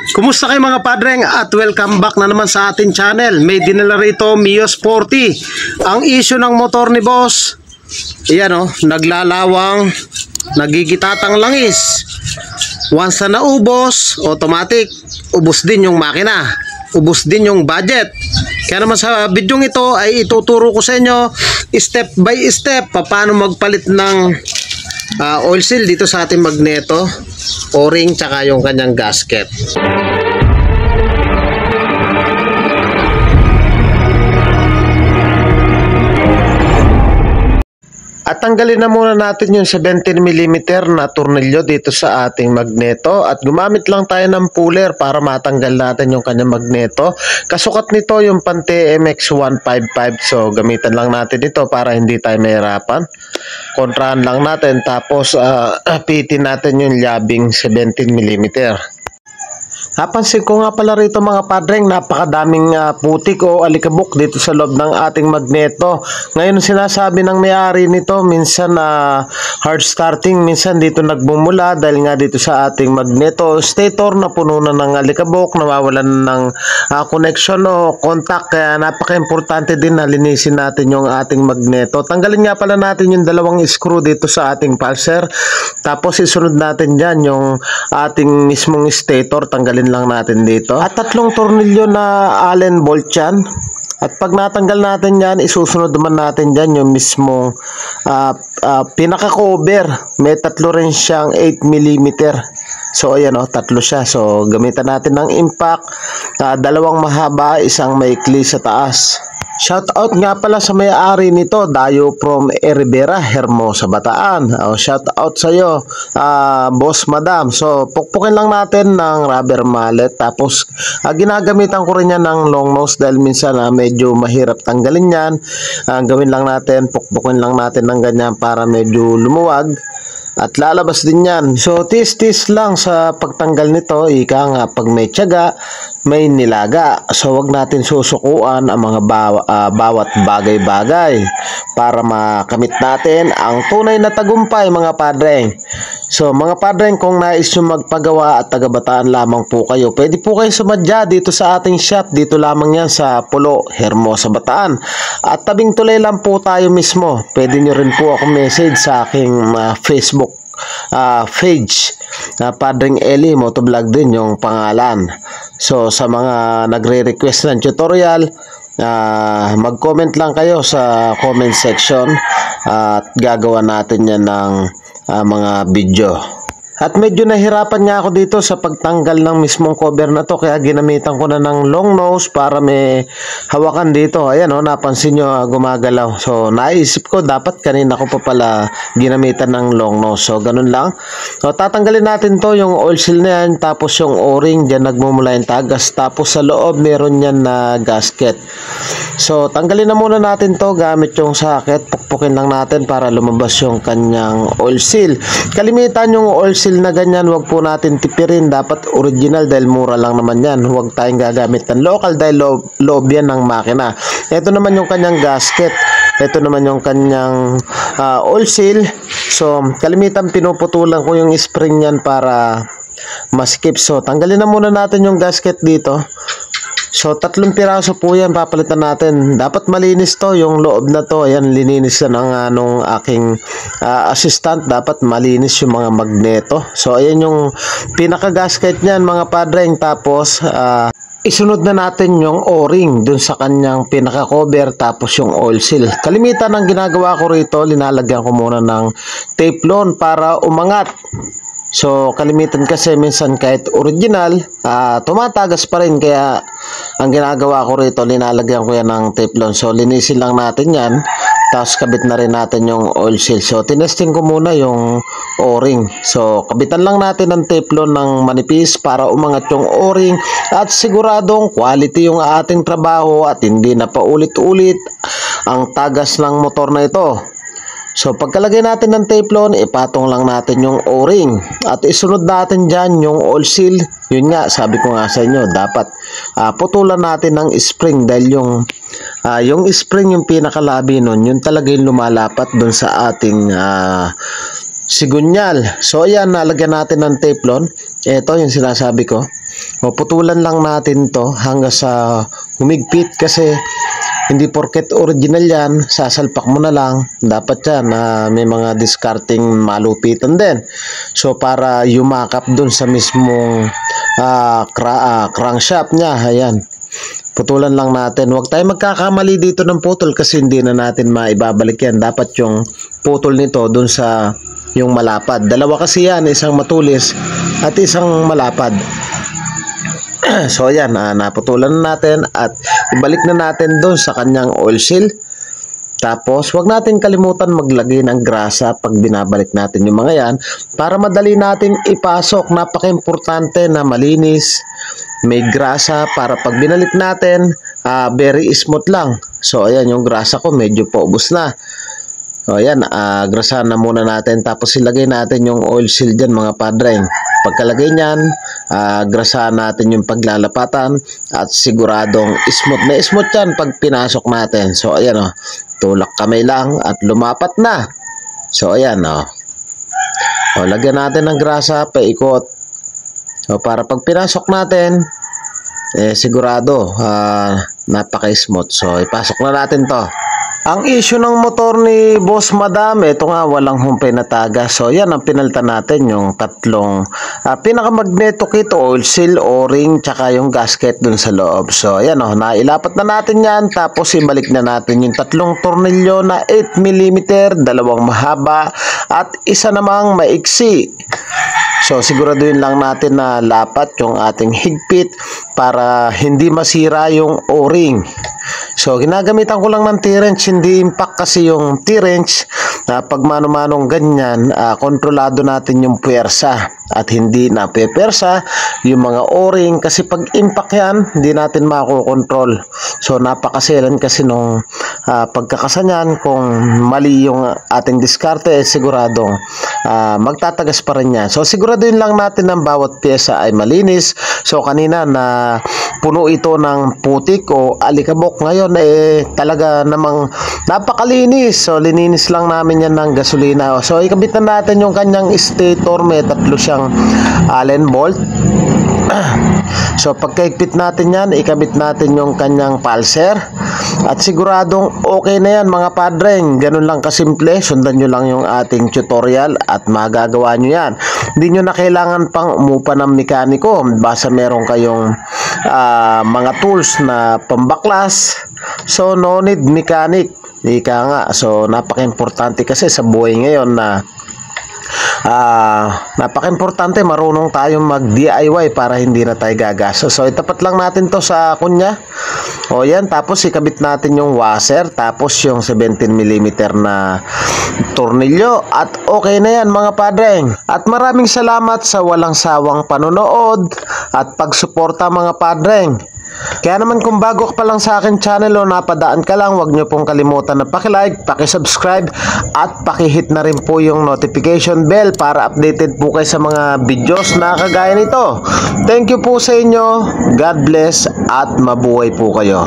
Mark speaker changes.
Speaker 1: Kumusta kayo mga padreng at welcome back na naman sa ating channel. May dinala rito Mio Sporty. Ang issue ng motor ni boss, ayan o, naglalawang, nagigitatang langis. Once na naubos, automatic, ubos din yung makina, ubos din yung budget. Kaya naman sa video ito ay ituturo ko sa inyo step by step paano magpalit ng oil seal dito sa ating magneto, o-ring, tsaka yung kanyang gasket. At tanggalin na muna natin yung 17mm na tornilyo dito sa ating magneto at gumamit lang tayo ng puller para matanggal natin yung kanyang magneto. Kasukat nito yung Pante MX155, so gamitan lang natin ito para hindi tayo mahirapan. Kontrahan lang natin tapos pitin natin yung labing 17mm. Napansin ko nga pala rito mga padreng, napakadaming putik o alikabok dito sa loob ng ating magneto. Ngayon sinasabi ng may-ari nito, minsan hard starting, minsan dito nagbumula dahil nga dito sa ating magneto stator na puno na ng alikabok, nawawalan ng connection o contact. Kaya napaka-importante din na linisin natin yung ating magneto. Tanggalin nga pala natin yung dalawang screw dito sa ating pulser. Tapos isunod natin dyan yung ating mismong stator, tanggalin lang natin dito. At tatlong tornilyo na Allen bolt yan. At pag natanggal natin yan, isusunod naman natin dyan yung mismong pinaka-cover. May tatlo rin siyang 8mm. So ayan o, tatlo siya. So gamitan natin ng impact. Dalawang mahaba, isang maikli sa taas. Shout out nga pala sa may-ari nito, Dayo from Rivera, Hermosa, Bataan. Shout out sa iyo, boss madam. So pukpukin lang natin ng rubber mallet. Tapos ginagamitan ko rin yan ng long nose dahil minsan medyo mahirap tanggalin yan. Gawin lang natin, pukpukin lang natin ng ganyan para medyo lumuwag. At lalabas din yan. So tis-tis lang sa pagtanggal nito. Ika nga, pag may tiyaga, may nilaga. So wag natin susukuan ang mga bawat bagay-bagay para makamit natin ang tunay na tagumpay mga padreng. So mga padreng, kung nais nyo magpagawa at taga-Bataan lamang po kayo, pwede po kayo sumadya dito sa ating shop. Dito lamang yan sa Pulo, Hermosa, Bataan. At tabing tulay lang po tayo mismo. Pwede nyo rin po ako message sa aking Facebook page. Padring Eli Motovlog din yung pangalan. So sa mga nagre-request ng tutorial, mag-comment lang kayo sa comment section at gagawa natin yan ng mga video. At medyo nahirapan nga ako dito sa pagtanggal ng mismong cover na to, kaya ginamitan ko na ng long nose para may hawakan dito. Ayan o, napansin nyo gumagalaw. So naisip ko dapat kanina ko pa pala ginamitan ng long nose. So ganun lang. So tatanggalin natin to, yung oil seal na yan, tapos yung o-ring, dyan nagmumula yung tagas. Tapos sa loob meron yan na gasket. So tanggalin na muna natin to gamit yung socket. Pukpukin lang natin para lumabas yung kanyang oil seal. Kalimitan yung oil seal na ganyan, wag po natin tipirin. Dapat original dahil mura lang naman yan. Huwag tayong gagamit ng local dahil loob yan ng makina. Ito naman yung kanyang gasket. Ito naman yung kanyang oil seal. So kalimitan pinuputulan ko yung spring yan para maskip. So tanggalin na muna natin yung gasket dito. So 3 piraso po yan papalitan natin. Dapat malinis to, yung loob na to. Ayan, lininis na ng aking assistant. Dapat malinis yung mga magneto. So ayan yung pinaka gasket niyan mga padreng. Tapos isunod na natin yung o-ring dun sa kanyang pinaka cover, tapos yung oil seal. Kalimitan ang ginagawa ko rito, linalagyan ko muna ng teflon para umangat. So kalimitan kasi minsan kahit original, tumatagas pa rin, kaya ang ginagawa ko rito, linalagyan ko yan ng teflon. So linisin lang natin yan, tapos kabit na rin natin yung oil seal. So tinesting ko muna yung o-ring. So kabitan lang natin ng teflon ng manipis para umangat yung o-ring at siguradong quality yung ating trabaho at hindi na paulit-ulit ang tagas ng motor na ito. So pagkalagay natin ng teflon, ipatong lang natin yung o-ring at isunod natin dyan yung oil seal. Yun nga, sabi ko nga sa inyo, dapat putulan natin ng spring dahil yung spring yung pinakalabi nun, yun talaga yung lumalapat dun sa ating sigunyal. So ayan, nalagyan natin ng teflon. Ito yung sinasabi ko. O, putulan lang natin to hanggang sa humigpit kasi hindi porket original yan, sasalpak mo na lang. Dapat yan may mga discarding malupitan din. So para yumakap dun sa mismong crankshaft niya. Ayan. Putulan lang natin. Huwag tayo magkakamali dito ng putol kasi hindi na natin maibabalik yan. Dapat yung putol nito dun sa yung malapad. Dalawa kasi yan, isang matulis at isang malapad. So ayan, naputulan na natin at ibalik na natin doon sa kanyang oil seal. Tapos wag natin kalimutan maglagay ng grasa pag binabalik natin yung mga yan para madali natin ipasok. Napaka-importante na malinis, may grasa para pag binalik natin very smooth lang. So ayan, yung grasa ko medyo paubos na. So ayan, grasahan na muna natin tapos ilagay natin yung oil seal dyan mga padreng. Pagkalagay niyan, grasahan natin yung paglalapatan at siguradong smooth yan pag pinasok natin. So ayan tulak kamay lang at lumapat na. So ayan lagyan natin ng grasa, paikot. So para pag pinasok natin, sigurado napaka-smooth. So ipasok na natin to. Ang issue ng motor ni Boss Madam, ito nga walang humpay na tagas. So yan ang pinalitan natin, yung tatlong pinakamagneto kit, oil seal, o-ring, tsaka yung gasket dun sa loob. So yan nailapat na natin yan. Tapos ibalik na natin yung tatlong tornilyo na 8mm, dalawang mahaba at isa namang maiksi. So siguraduhin lang natin na lapat yung ating higpit para hindi masira yung o-ring. So ginagamitan ko lang ng T-wrench, hindi impact kasi yung T-wrench pag mano-manong ganyan, kontrolado natin yung puwersa at hindi na puwersa yung mga o-ring kasi pag impact yan, hindi natin makokontrol. So napakaselan kasi nung pagkakasanyan, kung mali yung ating diskarte, siguradong magtatagas pa rin yan. So siguraduhin lang natin ng bawat pyesa ay malinis. So kanina na puno ito ng putik o alikabok, ngayon talaga namang napakalinis. So lininis lang namin yan ng gasolina. So ikabit na natin yung kanyang stator, may tatlo siyang Allen bolt. So pagkaikpit natin yan, ikabit natin yung kanyang pulser at siguradong okay na yan mga padreng. Ganun lang kasimple, sundan nyo lang yung ating tutorial at magagawa nyo yan. Hindi nyo na kailangan pang umupa ng mekaniko, basta meron kayong mga tools na pambaklas. So no need mechanic, ika nga. So napaka-importante kasi sa buhay ngayon na napaka-importante marunong tayong mag-DIY para hindi na tayo gagastos. So itapat lang natin to sa kunya. O yan, tapos ikabit natin yung washer, tapos yung 17mm na tornilyo at okay na yan mga padreng. At maraming salamat sa walang sawang panonood at pagsuporta mga padreng. Kaya naman kung bago ka pa lang sa akin channel o napadaan ka lang, huwag nyo pong kalimutan na paki-like, paki-subscribe at paki-hit na rin po yung notification bell para updated po kayo sa mga videos na kagaya nito. Thank you po sa inyo, God bless at mabuhay po kayo.